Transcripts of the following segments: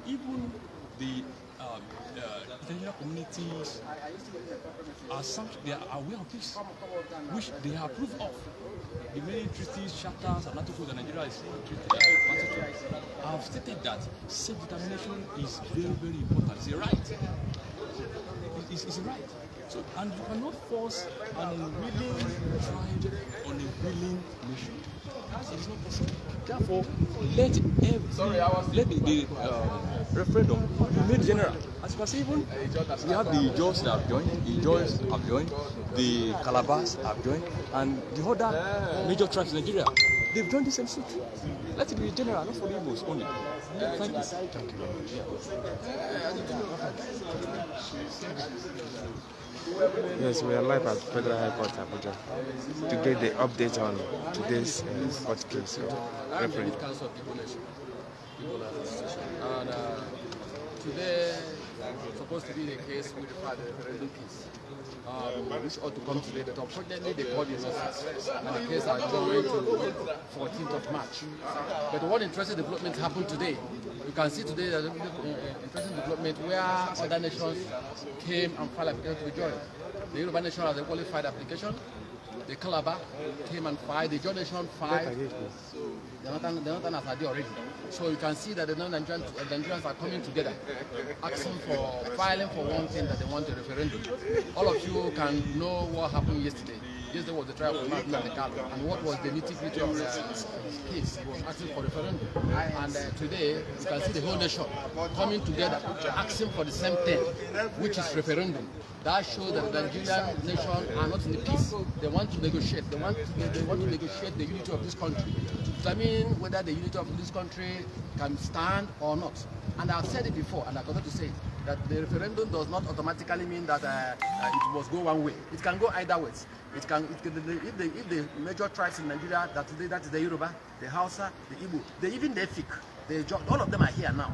even the international communities they are aware of this, which they have approved of. The many treaties, charters, and articles that Nigeria is have stated that self-determination is very, very important. It's a right. It's a right. So, and you cannot force an unwilling tribe on a willing nation. It is not possible. Therefore, let the referendum be made general. As you can see, even we have the Ijaws that have joined, the Calabars have joined, and the other major tribes in Nigeria. They've joined the same suit. Let it be general, not for the Igbos only. Thank you. Yes, we are live at Federal High Court, Abuja, to get the update on today's court case. I'm the lead counsel of the Igbo Nation, and today supposed to be the case we refer the referendum case, which ought to come today, but unfortunately they called the office, and the case are going to 14th of March. But one interesting development happened today. You can see today that interesting development where other nations came and filed application to be joined. The Yoruba Nation has a qualified application. The Calabar came and filed. The Ijaw Nation filed. The Northern has had it already. So you can see that the Nigerians are coming together, asking for filing for one thing, that they want a referendum. All of you can know what happened yesterday. Yesterday was the trial of Nnamdi Kanu, and what was the nitty-gritty of his case. He was asking for referendum. And today, you can see the whole nation coming together, asking for the same thing, which is referendum. That shows that the Nigerian nation are not in the peace. They want to negotiate. They want to negotiate the unity of this country, to determine whether the unity of this country can stand or not. And I've said it before, and I forgot to say it, that the referendum does not automatically mean that it must go one way. It can go either ways. If the major tribes in Nigeria, that is the Yoruba, the Hausa, the Igbo, even the Efik, all of them are here now,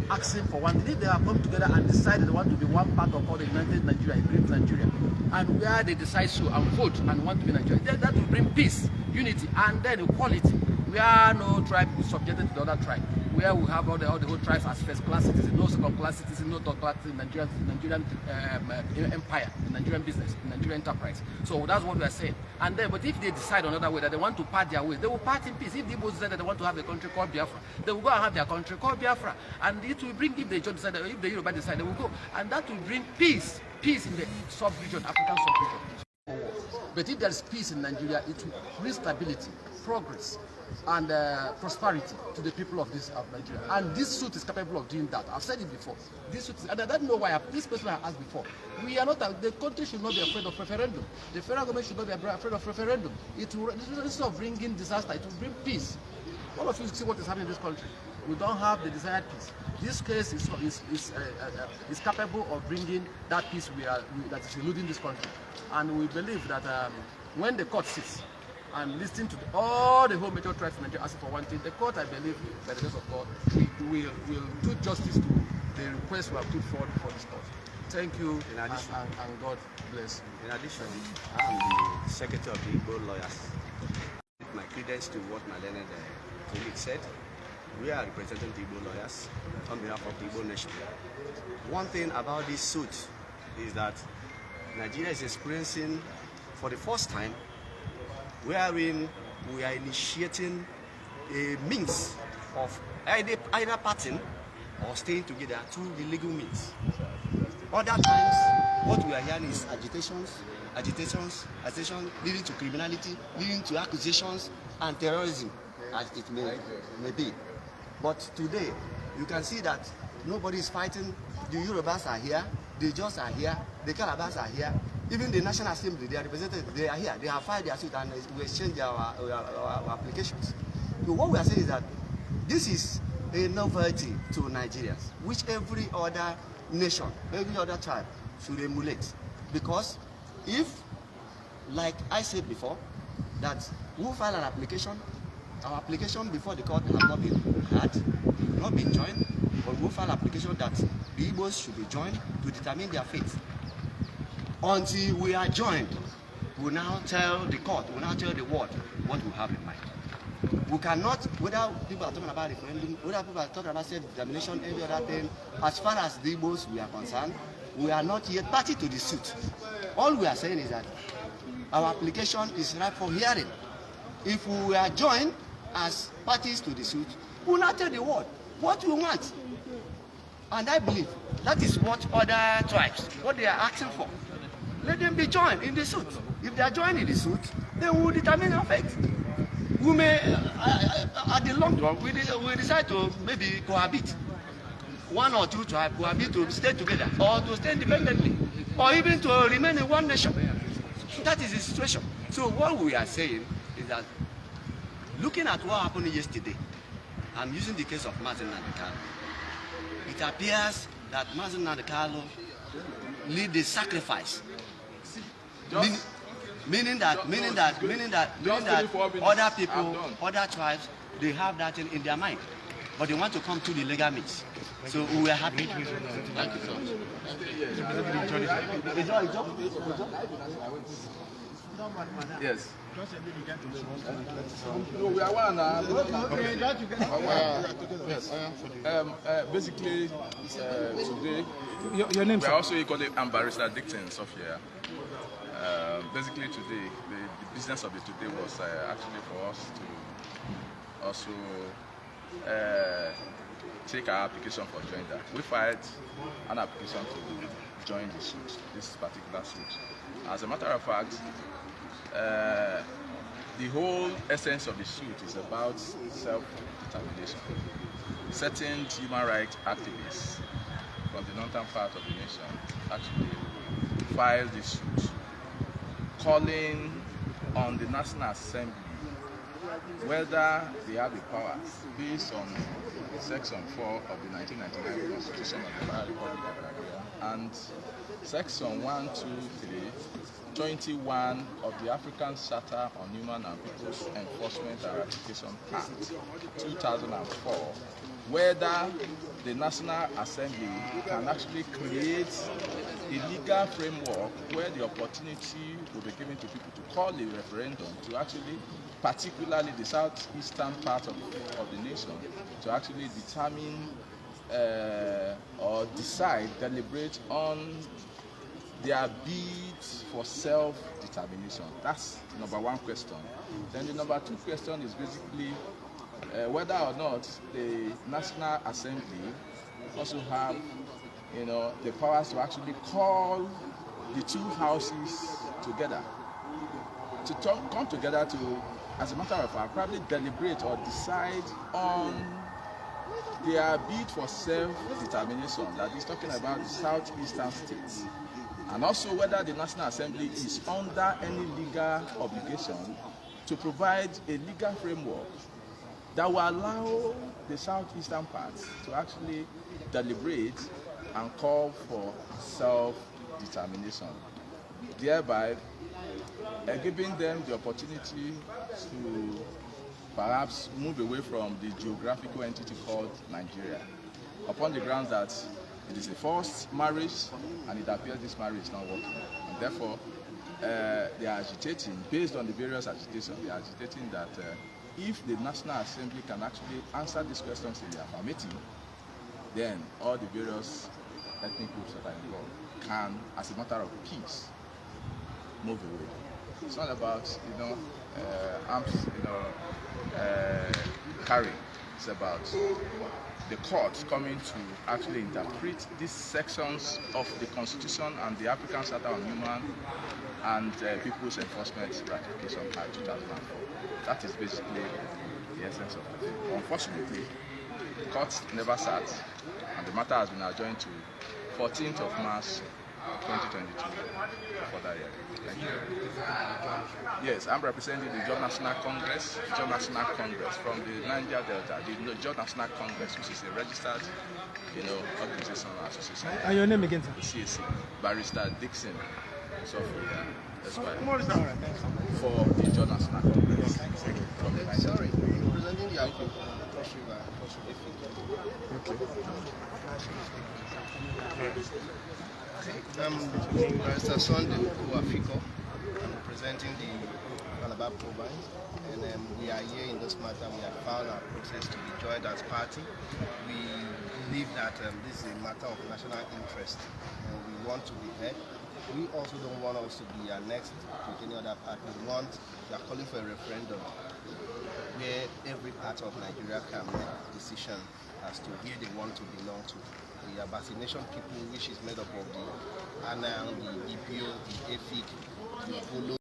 asking for one thing. If they have come together and decided they want to be one part of all the United Nigeria, a great Nigeria, and where they decide so and vote and want to be Nigeria, then that will bring peace, unity, and then equality. Where no tribe is subjected to the other tribe, where we have all the whole tribes as first-class citizens, no second-class citizens, no third-class in Nigerian empire, in Nigerian business, in Nigerian enterprise. So that's what we are saying. And then, but if they decide another way, that they want to part their ways, they will part in peace. If the Igbos decide that they want to have a country called Biafra, they will go and have their country called Biafra. And it will bring, if they decide, if the Yoruba decide, they will go. And that will bring peace in the sub-region, African sub-region. But if there is peace in Nigeria, it will bring stability, progress, and prosperity to the people of Nigeria. And this suit is capable of doing that. I've said it before. This suit is, and I don't know why this person I asked before. We are not, the country should not be afraid of referendum. The federal government should not be afraid of referendum. It will, instead of bringing disaster, it will bring peace. All of you see what is happening in this country. We don't have the desired peace. This case is capable of bringing that peace that is eluding this country. And we believe that when the court sits and listening to all the whole major tribes in Nigeria asking for one thing, the court, I believe, by the grace of God, will do justice to the request we have put forward for this court. Thank you, and God bless you. In addition, I am the secretary of the Igbo lawyers. With my credence to what my learned colleague said, we are representing the Igbo lawyers on behalf of the Igbo nation. One thing about this suit is that Nigeria is experiencing, for the first time, wherein we are initiating a means of either parting or staying together through the legal means. Other times, what we are hearing is agitations leading to criminality, leading to accusations and terrorism, as it may be. But today, you can see that nobody is fighting. The Yorubas are here, the Ijaws are here, the Calabars are here. Even the National Assembly, they are represented, they are here. They have filed their suit and we exchange our applications. So what we are saying is that this is a novelty to Nigerians, which every other nation, every other tribe should emulate. Because if, like I said before, that we file an application, our application before the court has not been joined, but we file an application that the Igbos should be joined to determine their fate. Until we are joined, we will now tell the court, we will now tell the world what we have in mind. We cannot, whether people are talking about referendum, whether people are talking about self-determination, every other thing, as far as the Igbos we are concerned, we are not yet party to the suit. All we are saying is that our application is ripe for hearing. If we are joined as parties to the suit, we will not tell the world what we want. And I believe that is what other tribes, what they are asking for. Let them be joined in the suit. If they are joined in the suit, then we will determine our fate. We may, at the long run, we decide to maybe cohabit. One or two tribes cohabit to stay together, or to stay independently, or even to remain in one nation. That is the situation. So what we are saying is that, looking at what happened yesterday, I'm using the case of Mazen Nandekalo. It appears that Mazen Nandekalo lead the sacrifice. Meaning that other people, other tribes, they have that in their mind, but they want to come to the legal means. So we are happy. Thank you so much. Yes. No, we are one. Basically, today, your name, we are also equally Barrister Dixon Sophia. Basically, today, the business of it today was actually for us to also take our application for joinder. We filed an application to join the suit, this particular suit. As a matter of fact, the whole essence of the suit is about self-determination. Certain human rights activists from the northern part of the nation actually filed the suit calling on the National Assembly whether they have the power based on Section 4 of the 1999 Constitution of the Federal Republic of Nigeria and Section 1, 2, 3, 21 of the African Charter on Human and People's Enforcement and Ratification Act 2004, whether the National Assembly can actually create a legal framework where the opportunity will be given to people to call a referendum to actually, particularly the southeastern part of the nation, to actually determine or decide, deliberate on their bid for self-determination. That's number one question. Then the number two question is basically whether or not the National Assembly also have, the powers to actually call the two houses together, to come together to, as a matter of fact, probably deliberate or decide on their bid for self-determination, that is talking about the southeastern states. And also whether the National Assembly is under any legal obligation to provide a legal framework that will allow the southeastern parts to actually deliberate and call for self-determination, thereby giving them the opportunity to perhaps move away from the geographical entity called Nigeria, upon the grounds that it is a forced marriage and it appears this marriage is not working. And therefore, they are agitating, based on the various agitations, they are agitating that if the National Assembly can actually answer these questions in the affirmative, then all the various ethnic groups that are involved can, as a matter of peace, move away. It's not about, arms, carrying. It's about the courts coming to actually interpret these sections of the Constitution and the African Charter on Human and People's Enforcement Ratification Act 2004. That is basically the essence of it. Unfortunately, the courts never sat, and the matter has been adjourned to 14th of March 2022 for that year. Thank you. Yes, I'm representing the Joint National Congress from the Niger Delta, the Joint National Congress, which is a registered, organization or association. And your name again, sir? The CAC, Barrister Dixon Sophia, Esquire, for the Joint National Congress from the Niger Delta. Representing the outcome. I'm Barrister Sunday Uafiko. I'm representing the Calabar province, and we are here in this matter. We have filed our process to be joined as party. We believe that this is a matter of national interest, and we want to be heard. We also don't want us to be annexed to any other party. We are calling for a referendum where every part of Nigeria can make a decision as to where they want to belong to. The vaccination people, which is made up of the ANAL, the EPO, the EFIC, the POLO,